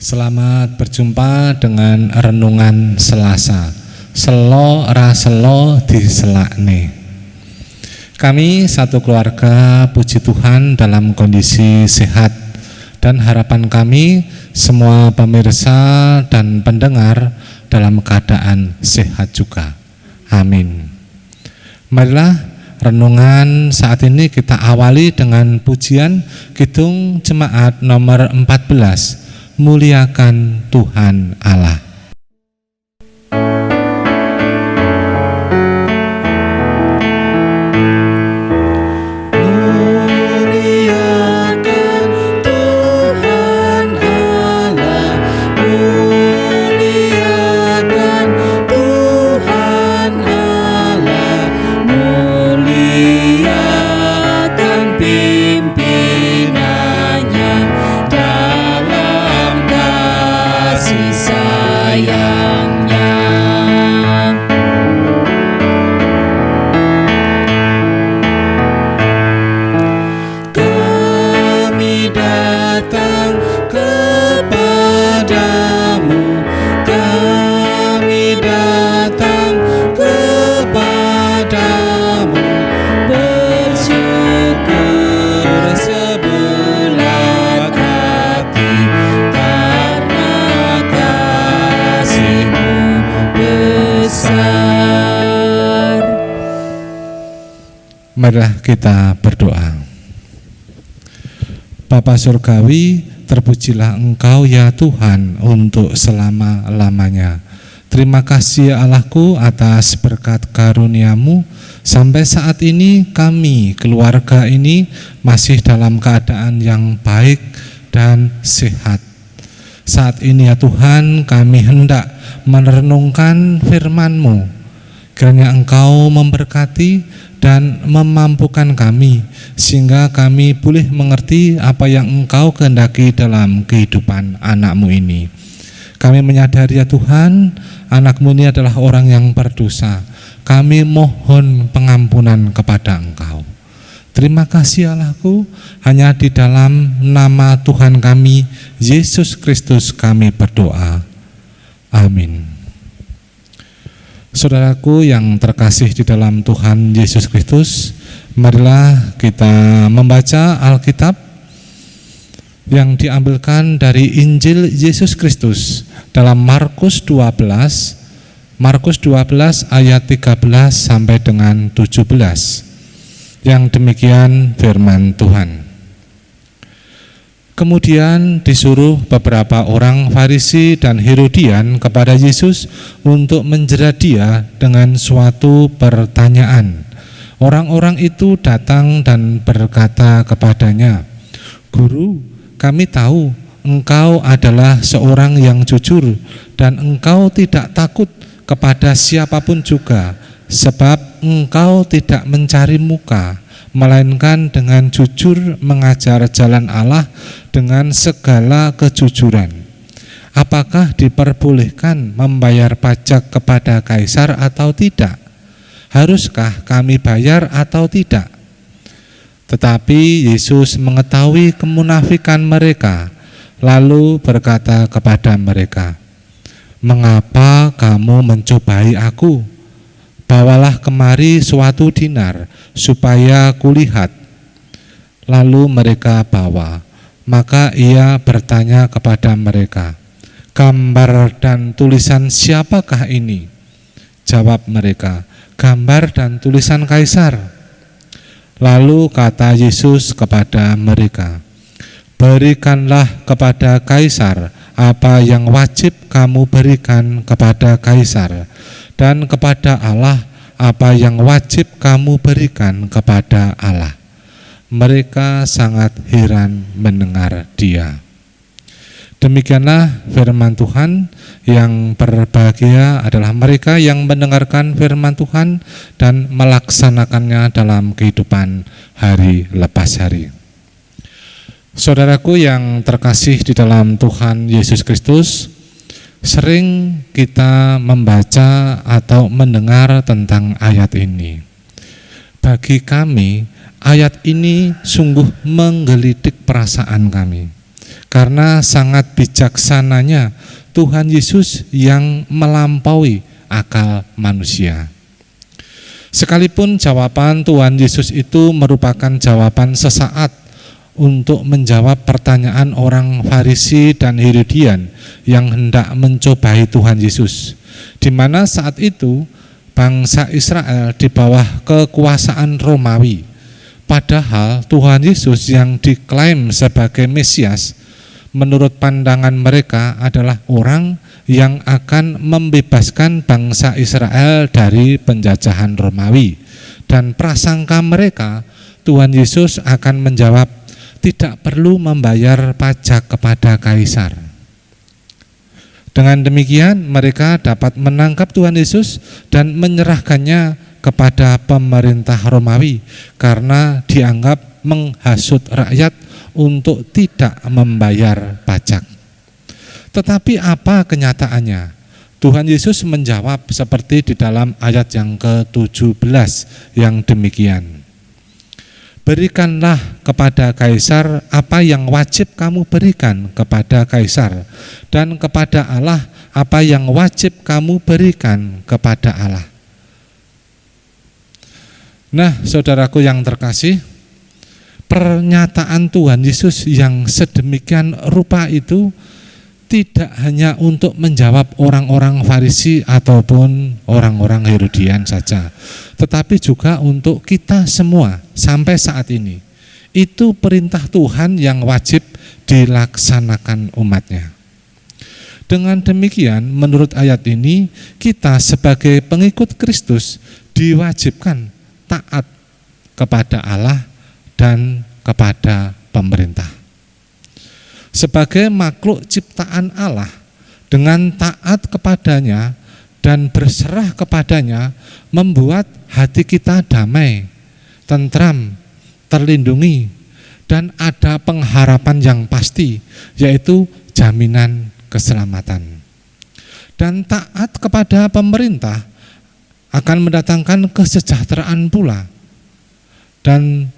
Selamat berjumpa dengan renungan Selasa. Selo ra selo diselakne. Kami satu keluarga, puji Tuhan, dalam kondisi sehat, dan harapan kami semua pemirsa dan pendengar dalam keadaan sehat juga. Amin. Marilah renungan saat ini kita awali dengan pujian Kidung Jemaat nomor 14. Muliakan Tuhan Allah. Marilah kita berdoa. Bapa Surgawi, terpujilah Engkau ya Tuhan untuk selama-lamanya. Terima kasih ya Allahku atas berkat karunia-Mu. Sampai saat ini kami, keluarga ini, masih dalam keadaan yang baik dan sehat. Saat ini ya Tuhan, kami hendak merenungkan firman-Mu. Kiranya Engkau memberkati dan memampukan kami, sehingga kami boleh mengerti apa yang Engkau kehendaki dalam kehidupan anak-Mu ini. Kami menyadari ya Tuhan, anak-Mu ini adalah orang yang berdosa. Kami mohon pengampunan kepada Engkau. Terima kasih Allahku, hanya di dalam nama Tuhan kami, Yesus Kristus, kami berdoa. Amin. Saudaraku yang terkasih di dalam Tuhan Yesus Kristus, marilah kita membaca Alkitab yang diambilkan dari Injil Yesus Kristus dalam Markus 12 ayat 13 sampai dengan 17. Yang demikian firman Tuhan. Kemudian disuruh beberapa orang Farisi dan Herodian kepada Yesus untuk menjerat Dia dengan suatu pertanyaan. Orang-orang itu datang dan berkata kepadanya, "Guru, kami tahu Engkau adalah seorang yang jujur dan Engkau tidak takut kepada siapapun juga, sebab Engkau tidak mencari muka, melainkan dengan jujur mengajar jalan Allah dengan segala kejujuran. Apakah diperbolehkan membayar pajak kepada Kaisar atau tidak? Haruskah kami bayar atau tidak?" Tetapi Yesus mengetahui kemunafikan mereka, lalu berkata kepada mereka, "Mengapa kamu mencobai aku? Bawalah kemari suatu dinar, supaya kulihat." Lalu mereka bawa. Maka ia bertanya kepada mereka, "Gambar dan tulisan siapakah ini?" Jawab mereka, "Gambar dan tulisan Kaisar." Lalu kata Yesus kepada mereka, "Berikanlah kepada Kaisar apa yang wajib kamu berikan kepada Kaisar, dan kepada Allah apa yang wajib kamu berikan kepada Allah." Mereka sangat heran mendengar Dia. Demikianlah firman Tuhan. Yang berbahagia adalah mereka yang mendengarkan firman Tuhan dan melaksanakannya dalam kehidupan hari lepas hari. Saudaraku yang terkasih di dalam Tuhan Yesus Kristus, sering kita membaca atau mendengar tentang ayat ini. Bagi kami, ayat ini sungguh menggelitik perasaan kami. karena sangat bijaksananya Tuhan Yesus yang melampaui akal manusia. Sekalipun jawaban Tuhan Yesus itu merupakan jawaban sesaat untuk menjawab pertanyaan orang Farisi dan Herodian yang hendak mencobai Tuhan Yesus, di mana saat itu bangsa Israel di bawah kekuasaan Romawi. Padahal Tuhan Yesus yang diklaim sebagai Mesias, menurut pandangan mereka adalah orang yang akan membebaskan bangsa Israel dari penjajahan Romawi. Dan prasangka mereka, Tuhan Yesus akan menjawab, tidak perlu membayar pajak kepada kaisar. Dengan demikian mereka dapat menangkap Tuhan Yesus dan menyerahkannya kepada pemerintah Romawi karena dianggap menghasut rakyat untuk tidak membayar pajak. Tetapi apa kenyataannya? Tuhan Yesus menjawab seperti di dalam ayat yang ke-17 yang demikian. Berikanlah kepada kaisar apa yang wajib kamu berikan kepada kaisar, dan kepada Allah apa yang wajib kamu berikan kepada Allah. Nah, saudaraku yang terkasih, pernyataan Tuhan Yesus yang sedemikian rupa itu tidak hanya untuk menjawab orang-orang Farisi ataupun orang-orang Herodian saja, tetapi juga untuk kita semua sampai saat ini. Itu perintah Tuhan yang wajib dilaksanakan umatnya. Dengan demikian, menurut ayat ini, kita sebagai pengikut Kristus diwajibkan taat kepada Allah dan kepada pemerintah. Sebagai makhluk ciptaan Allah, dengan taat kepadanya dan berserah kepadanya membuat hati kita damai, tentram, terlindungi, dan ada pengharapan yang pasti, yaitu jaminan keselamatan. Dan taat kepada pemerintah akan mendatangkan kesejahteraan pula. Dan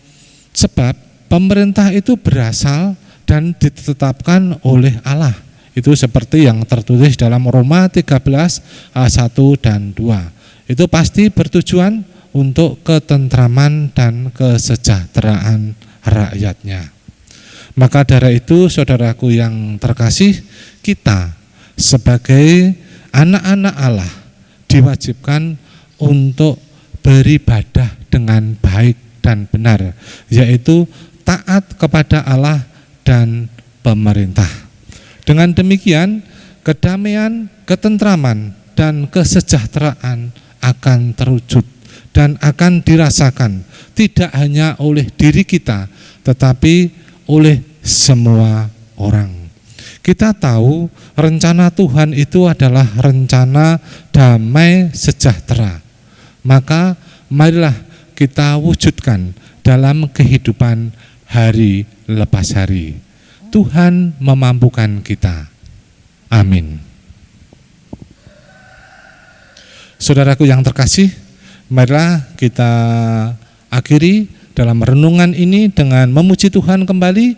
sebab pemerintah itu berasal dan ditetapkan oleh Allah. Itu seperti yang tertulis dalam Roma 13 ayat 1 dan 2. Itu pasti bertujuan untuk ketentraman dan kesejahteraan rakyatnya. Maka dari itu, saudaraku yang terkasih, kita sebagai anak-anak Allah diwajibkan untuk beribadah dengan baik dan benar, yaitu taat kepada Allah dan pemerintah. Dengan demikian, kedamaian, ketentraman, dan kesejahteraan akan terwujud dan akan dirasakan tidak hanya oleh diri kita, tetapi oleh semua orang. Kita tahu rencana Tuhan itu adalah rencana damai sejahtera. Maka marilah kita wujudkan dalam kehidupan hari lepas hari. Tuhan memampukan kita. Amin. Saudaraku yang terkasih, marilah kita akhiri dalam renungan ini dengan memuji Tuhan kembali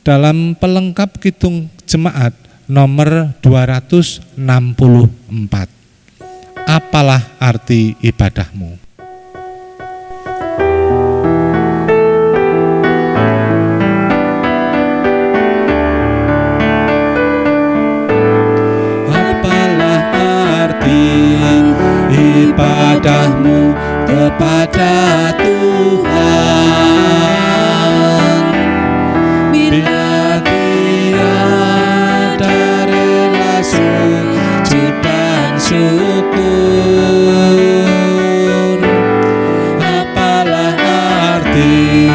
dalam pelengkap Kidung Jemaat nomor 264. Apalah arti ibadahmu? Ibadahmu kepada Tuhan, bila tiada rela sujud dan syukur. Apalah arti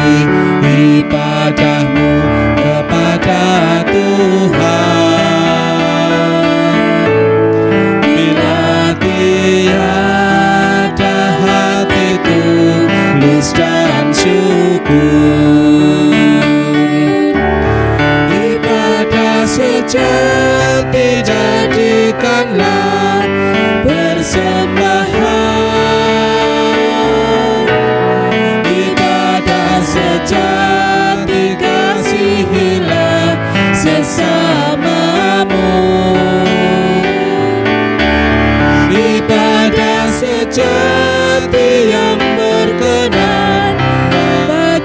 ibadahmu kepada Tuhan, dan syukur. Ibadah sejati jadikanlah persembahan. Ibadah sejati kasihilah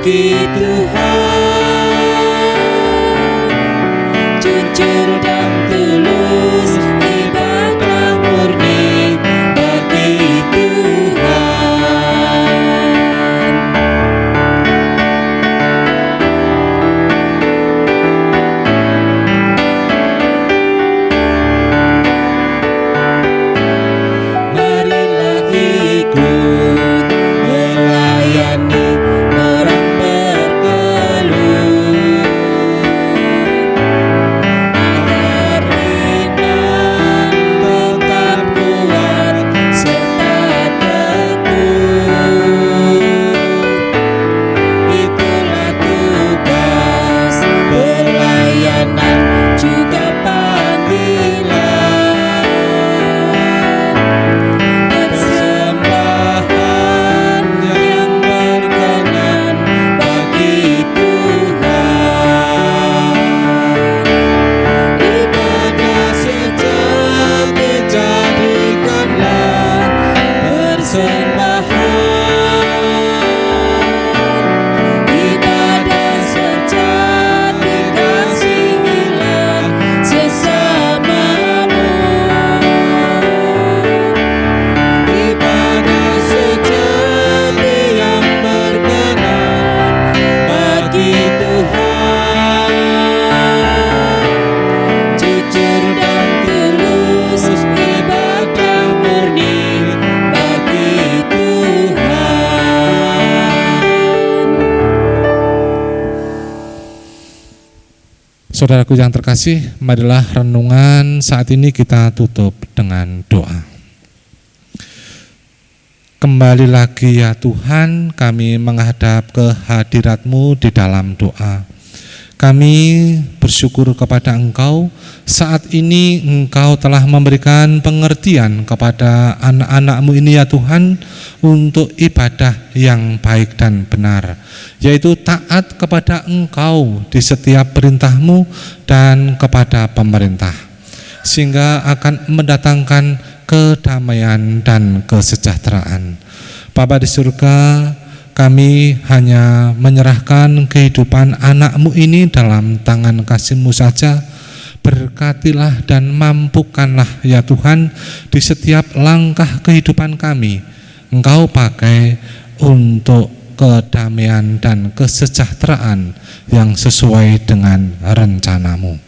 bagi Tuhan, jujur dan tulus, ibadah murni bagi Tuhan. Marilah ikut melayani orang berkeluh, agar iman tetap kuat serta teguh. Itulah tugas pelayanan juga panggilan, persembahan yang berkenan bagi Tuhan. Ibadah sejati jadikanlah persembahan, ibadah sejati kasihilah sesamamu, ibadah sejati yang berkenan bagi Tuhan, jujur dan tulus, ibadah murni bagi Tuhan. Saudaraku yang terkasih, marilah renungan saat ini kita tutup dengan doa. Kembali lagi ya Tuhan, kami menghadap ke hadirat-Mu di dalam doa. Kami bersyukur kepada Engkau, saat ini Engkau telah memberikan pengertian kepada anak-anak-Mu ini ya Tuhan, untuk ibadah yang baik dan benar, yaitu taat kepada Engkau di setiap perintah-Mu dan kepada pemerintah, sehingga akan mendatangkan kedamaian dan kesejahteraan. Bapa di surga, kami hanya menyerahkan kehidupan anak-Mu ini dalam tangan kasih-Mu saja. Berkatilah dan mampukanlah ya Tuhan di setiap langkah kehidupan kami. Engkau pakai untuk kedamaian dan kesejahteraan yang sesuai dengan rencana-Mu.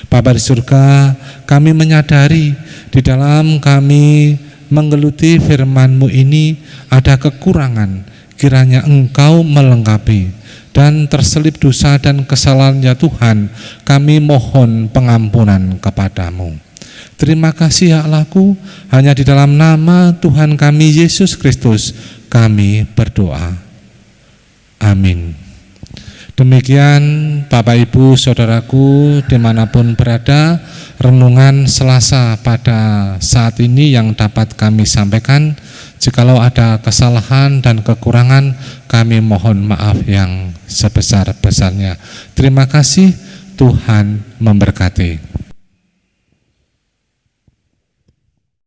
Bapa di surga, kami menyadari di dalam kami menggeluti firman-Mu ini ada kekurangan. Kiranya Engkau melengkapi, dan terselip dosa dan kesalahan ya Tuhan, kami mohon pengampunan kepadamu. Terima kasih ya Allahku, hanya di dalam nama Tuhan kami Yesus Kristus kami berdoa. Amin. Demikian Bapak Ibu Saudaraku dimanapun berada, renungan Selasa pada saat ini yang dapat kami sampaikan. Jikalau ada kesalahan dan kekurangan, kami mohon maaf yang sebesar-besarnya. Terima kasih, Tuhan memberkati.